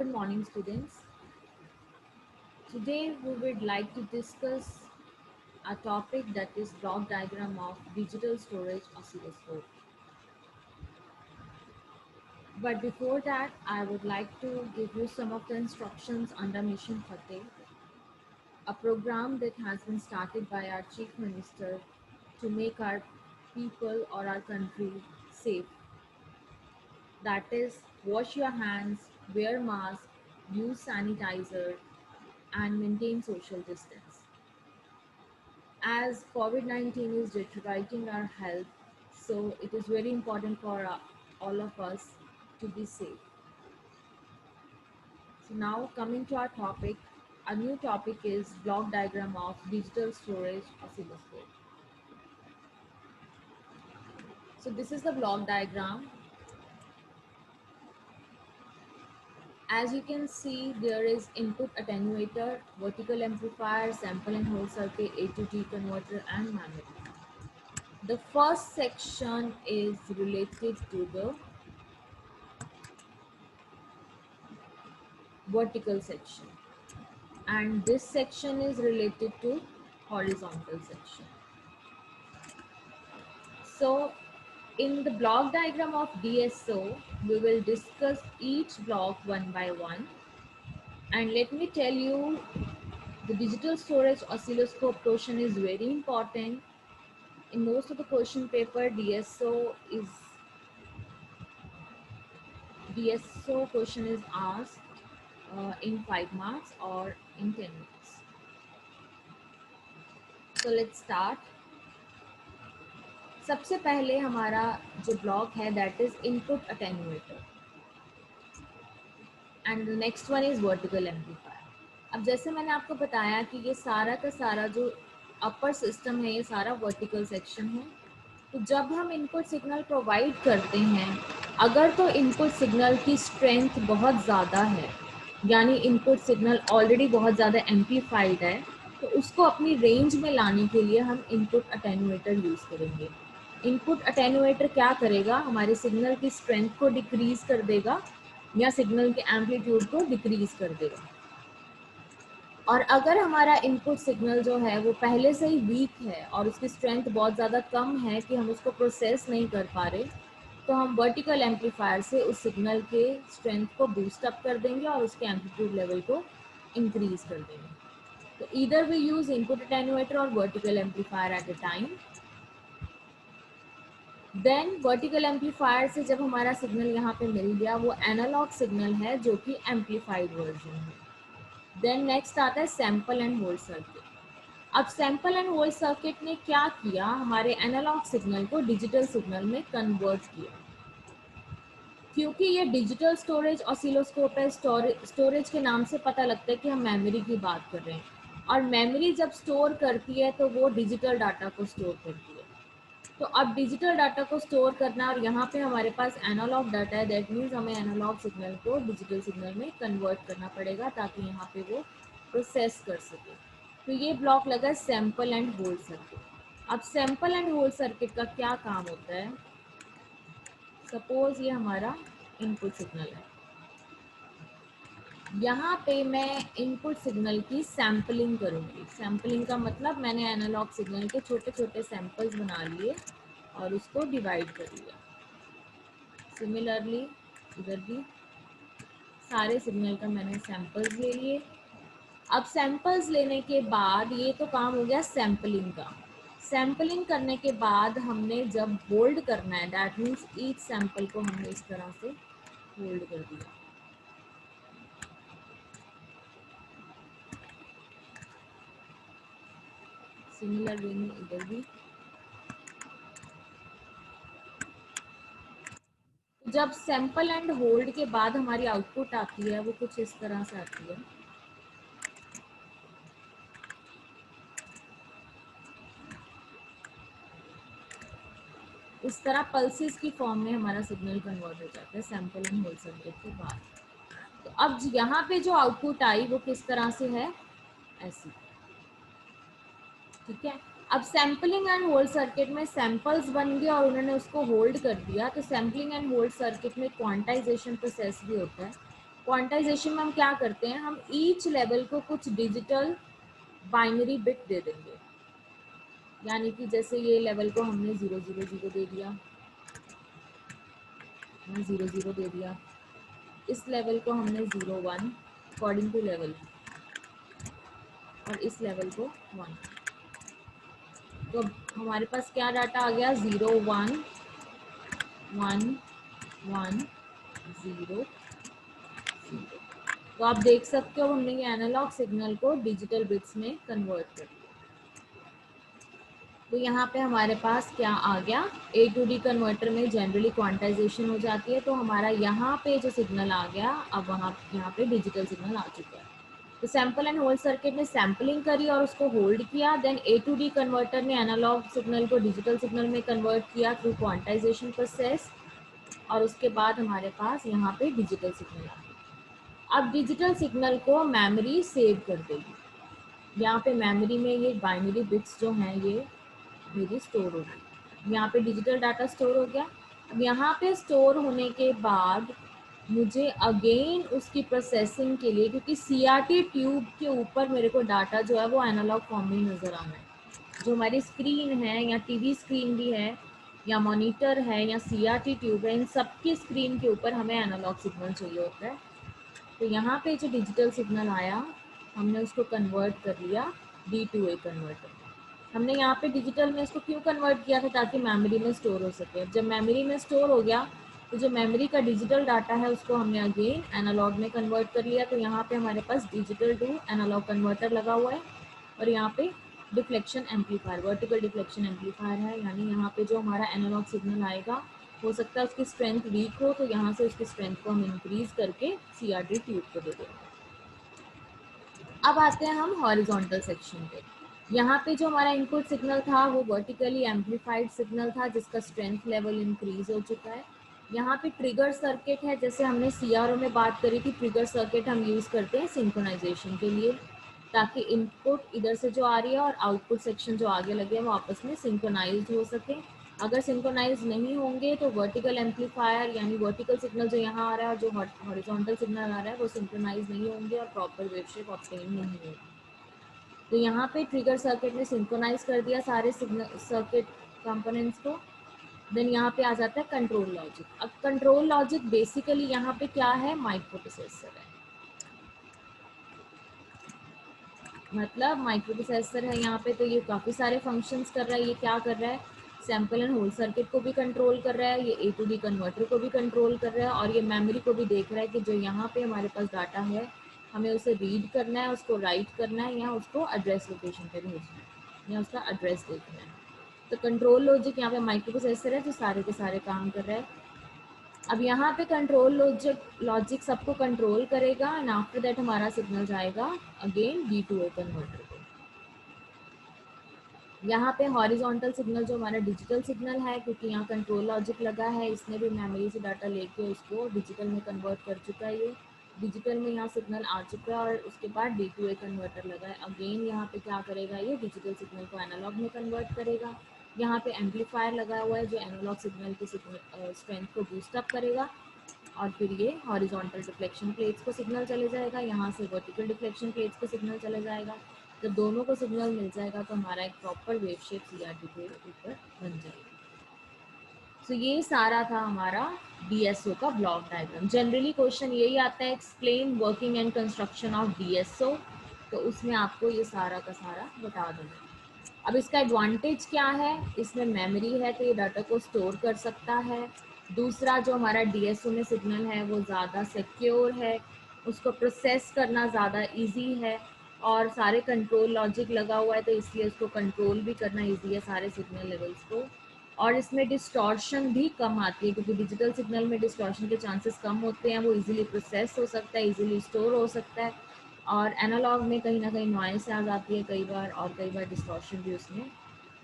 Good morning, students. Today we would like to discuss a topic that is block diagram of digital storage oscilloscope. But before that, I would like to give you some of the instructions under Mission Fateh, a program that has been started by our Chief Minister to make our people or our country safe. That is, wash your hands, wear mask, use sanitizer, and maintain social distance. As COVID-19 is deteriorating our health, so it is very important for all of us to be safe. So now coming to our topic, our new topic is block diagram of digital storage oscilloscope. So this is the block diagram. As you can see, there is input attenuator, vertical amplifier, sample and hold circuit, A to D converter, and memory. The first section is related to the vertical section, and this section is related to horizontal section. So in the block diagram of DSO, we will discuss each block one by one. And let me tell you, the digital storage oscilloscope question is very important. In most of the question paper, DSO question is asked in 5 marks or in 10 marks. So let's start. सबसे पहले हमारा जो block है that is input attenuator and the next one is vertical amplifier. अब जैसे मैंने आपको बताया कि ये सारा का सारा जो अपर सिस्टम है ये सारा वर्टिकल सेक्शन है. तो जब हम इनपुट सिग्नल प्रोवाइड करते हैं, अगर तो इनपुट सिग्नल की स्ट्रेंथ बहुत ज़्यादा है, यानी इनपुट सिग्नल ऑलरेडी बहुत ज़्यादा एम्पलीफाइड है, तो उसको अपनी रेंज में लाने के लिए हम इनपुट अटेन्यूएटर यूज़ करेंगे. इनपुट अटेन्यूएटर क्या करेगा, हमारे सिग्नल की स्ट्रेंथ को डिक्रीज कर देगा या सिग्नल के एम्पलीट्यूड को डिक्रीज कर देगा. और अगर हमारा इनपुट सिग्नल जो है वो पहले से ही वीक है और उसकी स्ट्रेंथ बहुत ज़्यादा कम है कि हम उसको प्रोसेस नहीं कर पा रहे, तो हम वर्टिकल एम्पलीफायर से उस सिग्नल के स्ट्रेंथ को बूस्ट अप कर देंगे और उसके एम्पलीट्यूड लेवल को इंक्रीज कर देंगे. तो either we use input attenuator और vertical amplifier at a time. Then vertical amplifier से जब हमारा सिग्नल यहाँ पे मिल गया, वो एनालॉग सिग्नल है जो कि एम्पलीफाइड वर्जन है. देन नेक्स्ट आता है सैंपल एंड होल्ड सर्किट. अब सैंपल एंड होल्ड सर्किट ने क्या किया, हमारे एनालॉग सिग्नल को डिजिटल सिग्नल में कन्वर्ट किया. क्योंकि ये डिजिटल स्टोरेज ऑसिलोस्कोप है, स्टोरेज के नाम से पता लगता है कि हम मेमोरी की बात कर रहे हैं, और मेमोरी जब स्टोर करती है तो वो डिजिटल डाटा को स्टोर करती है. तो अब डिजिटल डाटा को स्टोर करना, और यहाँ पे हमारे पास एनालॉग डाटा है, दैट मीन्स हमें एनालॉग सिग्नल को डिजिटल सिग्नल में कन्वर्ट करना पड़ेगा ताकि यहाँ पे वो प्रोसेस कर सके. तो ये ब्लॉक लगा सैंपल एंड होल्ड सर्किट. अब सैंपल एंड होल्ड सर्किट का क्या काम होता है, सपोज ये हमारा इनपुट सिग्नल है, यहाँ पे मैं इनपुट सिग्नल की सैम्पलिंग करूँगी. सैम्पलिंग का मतलब मैंने एनालॉग सिग्नल के छोटे छोटे सैंपल्स बना लिए और उसको डिवाइड कर लिया. सिमिलरली इधर भी सारे सिग्नल का मैंने सैंपल्स ले लिए. अब सैंपल्स लेने के बाद ये तो काम हो गया सैम्पलिंग का. सैम्पलिंग करने के बाद हमने जब होल्ड करना है, दैट मीन्स ईच सैंपल को हमने इस तरह से होल्ड कर दिया. सिमिलर वे में इधर भी. जब सैंपल एंड होल्ड के बाद हमारी आउटपुट आती है वो कुछ इस तरह से आती है. इस तरह पल्सेस की फॉर्म में हमारा सिग्नल कन्वर्ट हो जाता है सैंपल एंड होल्ड सर्किट के बाद. तो अब यहाँ पे जो आउटपुट आई वो किस तरह से है, ऐसी. ठीक है. अब सैम्पलिंग एंड होल्ड सर्किट में सैंपल्स बन गए और उन्होंने उसको होल्ड कर दिया. तो सैम्पलिंग एंड होल्ड सर्किट में क्वांटाइजेशन प्रोसेस भी होता है. क्वांटाइजेशन में हम क्या करते हैं, हम ईच लेवल को कुछ डिजिटल बाइनरी बिट दे देंगे। यानी कि जैसे ये लेवल को हमने 000 दे दिया, 00 दे दिया, इस लेवल को हमने 01 अकॉर्डिंग टू लेवल, और इस लेवल को 1। तो हमारे पास क्या डाटा आ गया, 0 1 1 1 0 0। तो आप देख सकते हो हमने ये एनालॉग सिग्नल को डिजिटल बिट्स में कन्वर्ट कर दिया। तो यहाँ पे हमारे पास क्या आ गया, ए टू डी कन्वर्टर में जनरली क्वांटाइजेशन हो जाती है, तो हमारा यहाँ पे जो सिग्नल आ गया, अब यहाँ पे डिजिटल सिग्नल आ चुका है। तो सैंपल एंड होल्ड सर्किट ने सैम्पलिंग करी और उसको होल्ड किया, then A to D converter ने एनालॉग सिग्नल को डिजिटल सिग्नल में कन्वर्ट किया थ्रू क्वांटाइजेशन प्रोसेस, और उसके बाद हमारे पास यहाँ पे डिजिटल सिग्नल आ गया। अब डिजिटल सिग्नल को मेमोरी सेव कर देगी। यहाँ पे मेमोरी में ये बाइनरी बिट्स जो हैं ये मेरी स्टोर हो गई। यहाँ पे डिजिटल डाटा स्टोर हो गया। अब यहाँ पे स्टोर होने के बाद मुझे अगेन उसकी प्रोसेसिंग के लिए, क्योंकि सीआरटी ट्यूब के ऊपर मेरे को डाटा जो है वो एनालॉग फॉर्म में नज़र आना है। जो हमारी स्क्रीन है या टीवी स्क्रीन भी है या मॉनिटर है या सीआरटी ट्यूब है, इन सब की स्क्रीन के ऊपर हमें एनालॉग सिग्नल चाहिए होता है। तो यहाँ पे जो डिजिटल सिग्नल आया हमने उसको कन्वर्ट कर लिया D2A कन्वर्टर। हमने यहाँ पे डिजिटल में इसको क्यों कन्वर्ट किया था, ताकि मेमोरी में स्टोर हो सके। जब मेमोरी में स्टोर हो गया तो जो मेमोरी का डिजिटल डाटा है उसको हमने अगेन एनालॉग में कन्वर्ट कर लिया। तो यहाँ पे हमारे पास डिजिटल टू एनालॉग कन्वर्टर लगा हुआ है, और यहाँ पे deflection amplifier, vertical deflection amplifier है। यानी यहाँ पे जो हमारा एनालॉग सिग्नल आएगा, हो सकता है उसकी स्ट्रेंथ वीक हो, तो यहाँ से उसकी स्ट्रेंथ को हम इंक्रीज करके सीआरटी ट्यूब को दे देंगे। अब आते हैं हम हॉरिजॉन्टल सेक्शन पे। यहाँ पे जो हमारा इनपुट सिग्नल था वो वर्टिकली एम्पलीफाइड सिग्नल था, जिसका स्ट्रेंथ लेवल इंक्रीज हो चुका है। यहाँ पे ट्रिगर सर्किट है, जैसे हमने सीआरओ में बात करी थी, ट्रिगर सर्किट हम यूज़ करते हैं सिंक्रोनाइजेशन के लिए, ताकि इनपुट इधर से जो आ रही है और आउटपुट सेक्शन जो आगे लगे हैं वो आपस में सिंक्रोनाइज हो सके। अगर सिंक्रोनाइज नहीं होंगे तो वर्टिकल एम्पलीफायर यानी वर्टिकल सिग्नल जो यहाँ आ रहा है और जो हॉरिजॉन्टल सिग्नल आ रहा है वो सिंक्रोनाइज नहीं होंगे और प्रॉपर वेव शेप ऑब्टेन नहीं होगी। तो यहाँ पे ट्रिगर सर्किट ने सिंक्रोनाइज कर दिया सारे सिग्नल सर्किट कंपोनेंट्स को। देन यहाँ पे आ जाता है कंट्रोल लॉजिक। अब कंट्रोल लॉजिक बेसिकली यहाँ पे क्या है, माइक्रो प्रोसेसर है। मतलब माइक्रो प्रोसेसर है यहाँ पे, तो ये काफ़ी सारे फंक्शंस कर रहा है। ये क्या कर रहा है, सैंपल एंड होल्ड सर्किट को भी कंट्रोल कर रहा है, ये ए टू डी कन्वर्टर को भी कंट्रोल कर रहा है, और ये मेमोरी को भी देख रहा है कि जो यहाँ पे हमारे पास डाटा है हमें उसे रीड करना है, उसको राइट करना है, या उसको एड्रेस लोकेशन पे भेजना है, या उसका एड्रेस देखना है। तो कंट्रोल लॉजिक यहाँ पे माइक्रो प्रोसेसर है जो सारे के सारे काम कर रहा है। अब यहाँ पे कंट्रोल लॉजिक सबको कंट्रोल करेगा, एंड आफ्टर दैट हमारा सिग्नल जाएगा अगेन D2A कन्वर्टर को। यहाँ पे हॉरिजॉन्टल सिग्नल जो हमारा डिजिटल सिग्नल है, क्योंकि यहाँ कंट्रोल लॉजिक लगा है, इसने भी मेमोरी से डाटा लेके उसको डिजिटल में कन्वर्ट कर चुका है। ये डिजिटल में यहाँ सिग्नल आ चुका है, और उसके बाद D2A कन्वर्टर लगा है। अगेन यहाँ पे क्या करेगा, ये डिजिटल सिग्नल को एनालॉग में कन्वर्ट करेगा। यहाँ पे एम्पलीफायर लगा हुआ है जो एनालॉग सिग्नल की स्ट्रेंथ को बूस्टअप करेगा, और फिर ये हॉरिजॉन्टल डिफ्लेक्शन प्लेट्स को सिग्नल चले जाएगा, यहाँ से वर्टिकल डिफ्लेक्शन प्लेट्स को सिग्नल चले जाएगा। जब दोनों को सिग्नल मिल जाएगा तो हमारा एक प्रॉपर वेव शेप सीआरटी के ऊपर बन जाएगी। तो ये सारा था हमारा डीएसओ का ब्लॉक डायग्राम। जनरली क्वेश्चन यही आता है, explain working and construction of DSO, तो उसमें आपको ये सारा का सारा बता देना। अब इसका एडवांटेज क्या है, इसमें मेमोरी है तो ये डाटा को स्टोर कर सकता है। दूसरा जो हमारा डीएसओ में सिग्नल है वो ज़्यादा सिक्योर है, उसको प्रोसेस करना ज़्यादा इजी है, और सारे कंट्रोल लॉजिक लगा हुआ है तो इसलिए उसको कंट्रोल भी करना इजी है सारे सिग्नल लेवल्स को। और इसमें डिस्टॉर्शन भी कम आती है, क्योंकि डिजिटल सिग्नल में डिस्टॉर्शन के चांसेस कम होते हैं, वो इजीली प्रोसेस हो सकता है, इजीली स्टोर हो सकता है। और एनालॉग में कहीं ना कहीं नॉइस आ जाती है कई बार, और कई बार डिस्टॉर्शन भी उसमें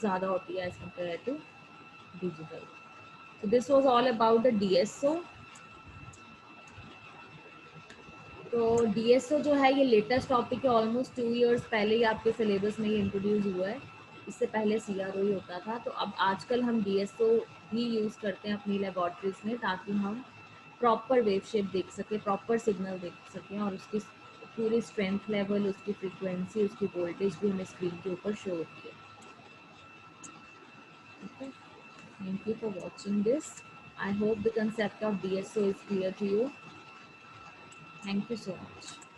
ज़्यादा होती है as compare to digital. So this was all about the DSO. तो DSO जो है ये लेटेस्ट टॉपिक है, ऑलमोस्ट 2 इयर्स पहले ही आपके सिलेबस में ये इंट्रोड्यूस हुआ है। इससे पहले CRO ही होता था। तो अब आजकल हम DSO भी यूज़ करते हैं अपनी लेबॉर्ट्रीज में, ताकि हम प्रॉपर वेव शेप देख सके, प्रॉपर सिग्नल देख सकें और उसकी पूरी स्ट्रेंथ लेवल, उसकी फ्रीक्वेंसी, उसकी वोल्टेज भी हमें स्क्रीन के ऊपर शो होती है. Okay. Thank you for watching this. I hope the concept of DSO is clear to you. Thank you so much.